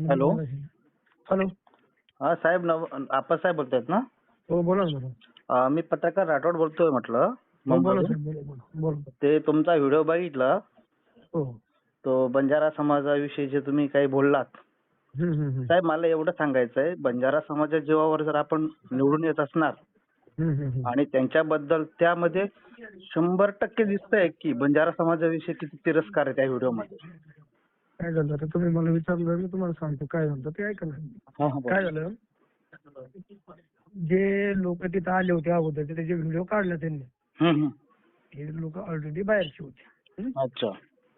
Hello. Hello. हा साहेब, आप्पासाहेब बोलतायत ना? हो बोला ना बोला. मी पत्रकार राठोड बोलतोय म्हटलं हो बोला मुंबईहून. साहेब बोला बोला बोला. ते तुमचा व्हिडिओ बघितला, हो. तो बंजारा समाजाविषयी जे तुम्ही काही बोललात. हम्म. साहेब मला एवढं सांगायचंय, बंजारा समाजाच्या जीवावर जर आपण निवडून येत असणार हम्म. आणि त्यांच्याबद्दल त्यामध्ये 100% दिसतंय की बंजारा समाजाविषयी किती तिरस्कार आहे त्या व्हिडिओमध्ये. काय झालं आता तुम्ही मला विचारलं, मी तुम्हाला सांगतो काय झालं ते ऐका ना. हा हा काय बोला. झालं, जे लोक तिथं आले होते अगोदर जे व्हिडिओ काढला त्यांनी, हम्म. हे लोक ऑलरेडी बाहेरचे होते. अच्छा.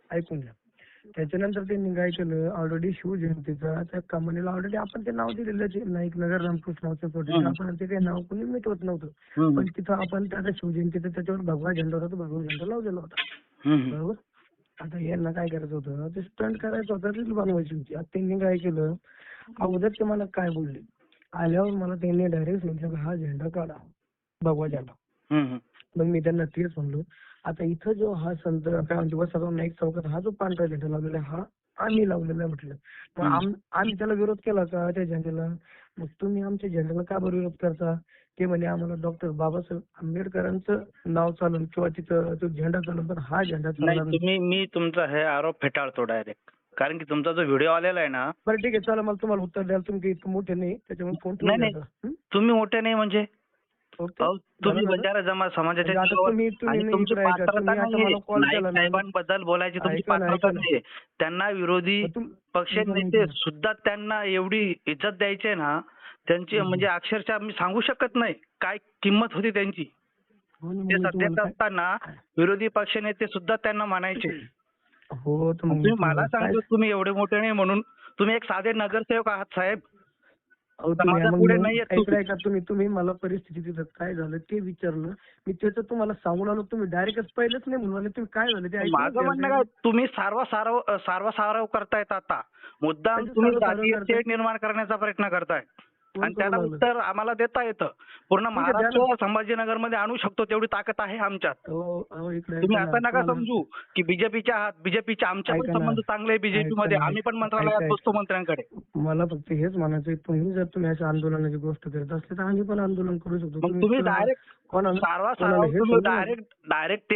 ऐकून घ्या. त्याच्यानंतर त्यांनी काय केलं, ऑलरेडी शिवजयंतीचा त्या कंपनीला ऑलरेडी आपण ते नाव दिलेलं नाईक नगर रामकृष्ण प्रोटेक्ट, आपण ते काही नाव कोणी मिटवत नव्हतं. पण तिथं आपण त्या शिवजयंतीचा त्याच्यावर भगवा झेंडा होता, तो भगवा झेंडा लावलेला होता. बरोबर. आता यांना काय करायचं होतं, ते स्टंट करायचं होतं, रील बनवायची होती. आता त्यांनी काय केलं, अगोदर ते मला काय बोलले, आल्यावर मला त्यांनी डायरेक्ट सांगितलं हा झेंडा काढा, भगवा झेंडा. मग मी त्यांना तेच म्हणलो, आता इथं जो हा संत काय म्हणतो वसंतराव नाईक चौकात हा जो पांढरा झेंडा लावलेला आहे, हा आम्ही लावलेला आहे म्हटलं. मग आम्ही त्याला विरोध केला का त्या झेंड्याला? मग तुम्ही आमच्या झेंड्याला का बरं विरोध करता? ते म्हणे आम्हाला डॉक्टर बाबासाहेब आंबेडकरांचं नाव चालून किंवा तिथं तो झेंडा चालून, पण हा झेंडा चालणार नाही. मी तुमचा हे आरोप फेटाळतो डायरेक्ट, कारण की तुमचा जो व्हिडिओ आलेला आहे ना. बरं ठीक आहे, चला मला तुम्हाला उत्तर द्याल, तुम्ही इतकं मोठे नाही त्याच्यामुळे फोन ठेवून नाही द्या. तुम्ही मोठे नाही म्हणजे ओके. तुम्ही बंजारा समाजाच्या आता जीवावर तुम्ही आणि तुमची इकडे ऐका, पात्रता तुम्ही आता नाहीये. मला कॉल नाईक केला ना, साहेबांबद्दल बोलायची तुमची ऐका ना पात्रता ऐका ना. नाहीये. त्यांना विरोधी पक्ष नेते सुद्धा त्यांना एवढी इज्जत द्यायची ना, त्यांची म्हणजे अक्षरशः मी सांगू शकत नाही काय किंमत होती त्यांची. ते सध्याच असताना विरोधी पक्ष नेते सुद्धा त्यांना मानायचे. हो तुम्ही मला सांगतो तुम्ही एवढे मोठे नाही म्हणून. तुम्ही एक साधे नगरसेवक आहात साहेब. समाजापुढे नाही येत तुम्ही. तुम्ही मला परिस्थिती तिथं काय झालं ते विचारलं, मी त्याचं तुम्हाला सांगून आलो, तुम्ही डायरेक्टच पहिलेच नाही म्हणून तुम्ही काय झालं ते माझं म्हणणं काय, तुम्ही सारवासारव करतायत आता. मुद्दाम तुम्ही जातीय तेढ निर्माण करण्याचा प्रयत्न करताय आणि त्याला उत्तर आम्हाला देता येतं. पूर्ण महाराष्ट्र संभाजीनगरमध्ये आणू शकतो तेवढी ताकद आहे आमच्यात. तुम्ही असं नका समजू की बीजेपीच्या आहात. बीजेपीच्या आमच्या पण संबंध चांगले आहे बीजेपीमध्ये. आम्ही पण मंत्रालयात बसतो मंत्र्यांकडे. मला फक्त हेच म्हणायचं, तुम्ही जर तुम्ही अशा आंदोलनाची गोष्ट करत असले तर आम्ही पण आंदोलन करू शकतो. तुम्ही डायरेक्ट डायरेक्ट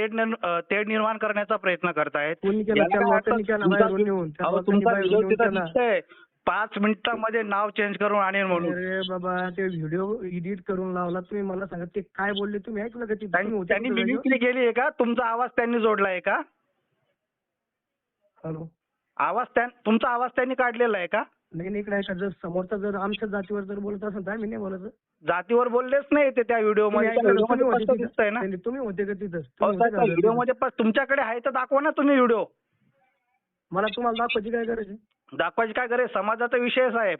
तेढ निर्माण करण्याचा प्रयत्न करतायत. तुमचा व्हिडिओ तिथं दिसतंय, 5 मिनिटांमध्ये नाव चेंज करून आणेल म्हणून. अरे बाबा, ते व्हिडिओ एडिट करून लावला. तुम्ही मला सांगा ते काय बोलले, तुम्ही ऐकलं का? त्यांनी मिमिक्री केली आहे का? तुमचा आवाज त्यांनी जोडलाय का? हॅलो. तुमचा आवाज त्यांनी काढलेला आहे का? नाही इकडे ऐका, जर समोरचा जर आमच्या जातीवर जर बोलत असेल तर आम्ही नाही बोलायचं. जातीवर बोललेच नाही ते त्या व्हिडिओमध्ये. दिसतंय ना. तुम्ही होते का तिथं? व्हिडिओमध्ये तुमच्याकडे आहे तर दाखवा ना तुम्ही व्हिडिओ. मला तुम्हाला दाखवायची काय गरज आहे? दाखवायची काय गरज? समाजाचा विषय साहेब.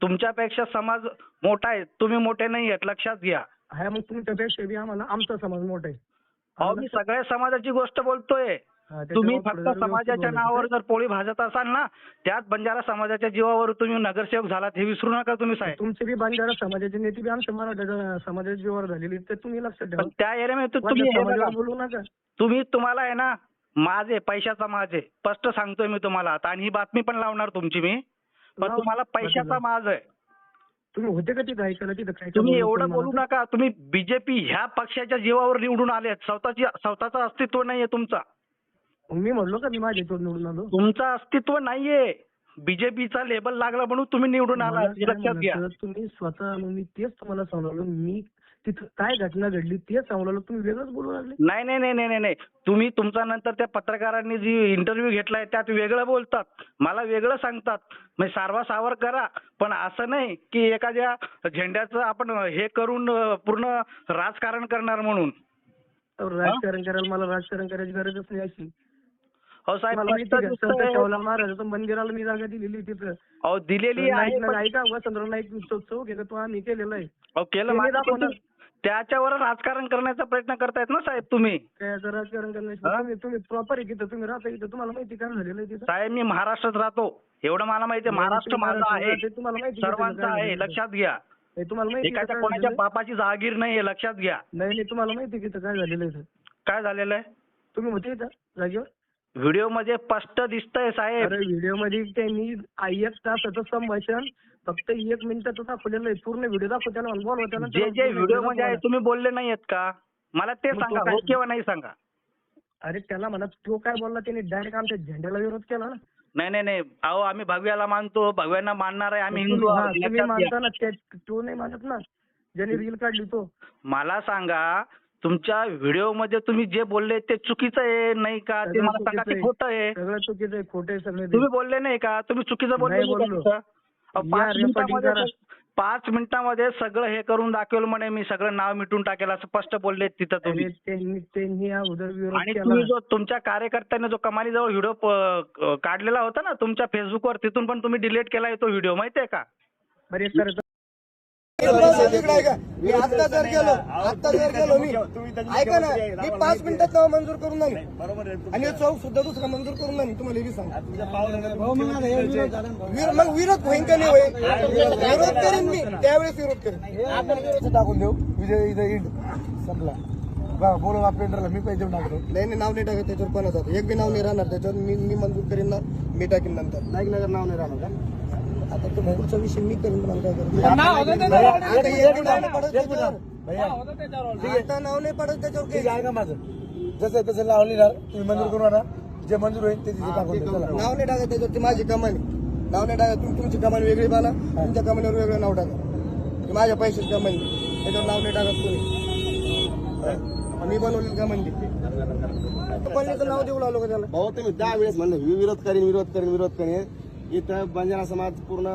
तुमच्यापेक्षा समाज मोठा आहे, तुम्ही मोठे नाही आहेत, लक्षात घ्या. हा, मग तुमच्यापेक्षा बी आम्हाला आमचा समाज मोठा आहे. अहो, मी सगळ्या समाजाची गोष्ट बोलतोय. तुम्ही फक्त समाजाच्या नावावर जर पोळी भाजत असाल ना, त्यात बंजारा समाजाच्या जीवावर तुम्ही नगरसेवक झालात हे विसरू नका तुम्ही साहेब. तुमचे बी बंजारा समाजाचे नेते बी आमच्या मराठा समाजाच्या जीवावर झालेली, तर तुम्ही लक्षात ठेवा. त्या एरियामध्ये तुम्ही बोलू नका. तुम्हाला आहे ना माझे पैशाचा माझे स्पष्ट सांगतोय मी तुम्हाला आता, आणि ही बातमी पण लावणार तुमची मी. पण तुम्हाला पैशाचा माज आहे. तुम्ही होते का तिथं ऐकायला? तिथं काय तुम्ही एवढं बोलू नका. तुम्ही बीजेपी ह्या पक्षाच्या जीवावर निवडून आलेत. स्वतःचं अस्तित्व नाहीये तुमचा. मी म्हणलो का मी माझ्या निवडून आलो? तुमचं अस्तित्व नाहीये. बीजेपीचा लेबल लागला म्हणून तुम्ही निवडून आला, लक्षात घ्या. तुम्ही स्वतः, मी तेच तुम्हाला सांगलो, मी तिथं काय घटना घडली तेच सांगलो, तुम्ही वेगळंच बोलू लागले. नाही. तुम्ही तुमचा नंतर त्या पत्रकारांनी जी इंटरव्ह्यू घेतलाय त्यात वेगळं बोलतात, मला वेगळं सांगतात. म्हणजे सारवासावर करा, पण असं नाही की एखाद्या झेंड्याचं आपण हे करून पूर्ण राजकारण करणार म्हणून. राजकारण करायला मला राजकारण करायची गरजच नाही अशी. हो साहेब, महाराजाचं मंदिराला मी जागा दिलेली तिथं. अहो दिलेली आहे. ऐका, वसंतराव नाईक चौक आहे का, तो आम्ही केलेला आहे. केलं, त्याच्यावर राजकारण करण्याचा प्रयत्न करतायत ना साहेब तुम्ही. त्याचं राजकारण करण्याचं तुम्ही प्रॉपर आहे तिथं, तुम्ही राहता इथं, तुम्हाला माहिती काय झालेलं आहे तिथं? साहेब, मी महाराष्ट्रात राहतो, एवढं मला माहिती आहे. महाराष्ट्र माझा आहे, तुम्हाला माहिती सर्वांचा आहे, लक्षात घ्या. तुम्हाला माहिती एखाद्या कोणाच्या बापाची जहागीर नाहीये, लक्षात घ्या. नाही तुम्हाला माहिती की काय झालेलं आहे? काय झालेलं आहे? तुम्ही होते इथं जागेवर? व्हिडिओ मध्ये स्पष्ट दिसतंय साहेब. अरे व्हिडिओ मध्ये त्यांनी 1 तासाचं संभाषण फक्त 1 मिनिटाचं दाखवलेलं आहे. पूर्ण व्हिडिओ दाखवतो त्याला अनुभव होता ना. जे जे व्हिडिओ मध्ये आहे तुम्ही बोलले नाहीयेत का? मला ते मग तो सांगा, काय- हो किंवा नाही सांगा. अरे त्याला म्हणा तो काय बोलला, त्याने डायरेक्ट आमच्या झेंड्याला विरोध केला ना. नाही अहो आम्ही भगव्याला मानतो, भगव्यांना मानणार आहे, आम्ही हिंदू हा, आहोत. तुम्ही लक्षात घ्या. मानता ना, तो नाही मानत ना, ज्याने रील काढली तो. मला सांगा तुमच्या व्हिडिओ मध्ये तुम्ही जे बोलले ते चुकीचं आहे नाही का? ते सगळं मला सांगा, चुकीचं ते आहे. खोटं आहे. सगळं चुकीचं आहे, खोटं आहे सगळं ते. तुम्ही बोलले नाही का? तुम्ही चुकीचं बोलले नाही नाही का बोललो. तिथं? अहो, या 5 recording मिनिटामध्ये करा. 5 मिनिटामध्ये सगळं हे करून दाखवलं म्हणे, मी सगळं नाव मिटून टाकेल असं स्पष्ट बोलले तिथं तुम्ही. अरे त्यांनी अगोदर विरोध आणि केला. तुम्ही जो तुमच्या कार्यकर्त्याने जो कमानीजवळ व्हिडिओ काढलेला होता ना तुमच्या फेसबुकवर, तिथून पण तुम्ही डिलीट केलाय तो व्हिडिओ, माहितीये का? बरं एक करायचं, मी आता जर गेलो मी ऐका ना, मी 5 मिनिटात नाव मंजूर करून नाही आणि चौक सुद्धा दुसरा मंजूर करून नाही. तुम्हाला हे बी सांगा, मग विरोध होईन का नाही होईल? विरोध करेन मी, त्यावेळेस विरोध करेन. टाकून देऊ विजय इथं इंड संपला. बोलू आपल्याला मी पैसे टाकतो. नाही नाव नाही टाकत त्याच्यावर. पण आता एक बी नाव नाही राहणार त्याच्यावर. मी मंजूर करीन ना, मी टाकीन नंतर. नाईक नगर नाव नाही राहणार का? आता तो पुढचा विषय मी करीन. मला काय करू? आता नाव नाही पडत त्याच्यावर. ठीक आहे का माझं? जसं तसं नाव लिहिणार तुम्ही मंजूर करू ना. जे मंजूर होईल ते तिथे टाकून द्या. नाव नाही टाकत त्याच्यावर. ती माझी कमानी. नाव नाही टाकत. तुमची कमानी वेगळी बाला, तुमच्या कमानीवर वेगळं नाव टाका. ती माझ्या पैशाची कमानी, त्याच्यावर नाव नाही टाकत कोणी. मी बनवलेली कमानी. पण नाव देऊ लागलो का त्याला? भाऊ तुम्ही 10 वेळेस म्हणलं विरोध करीन. इथं बंजारा समाज पूर्ण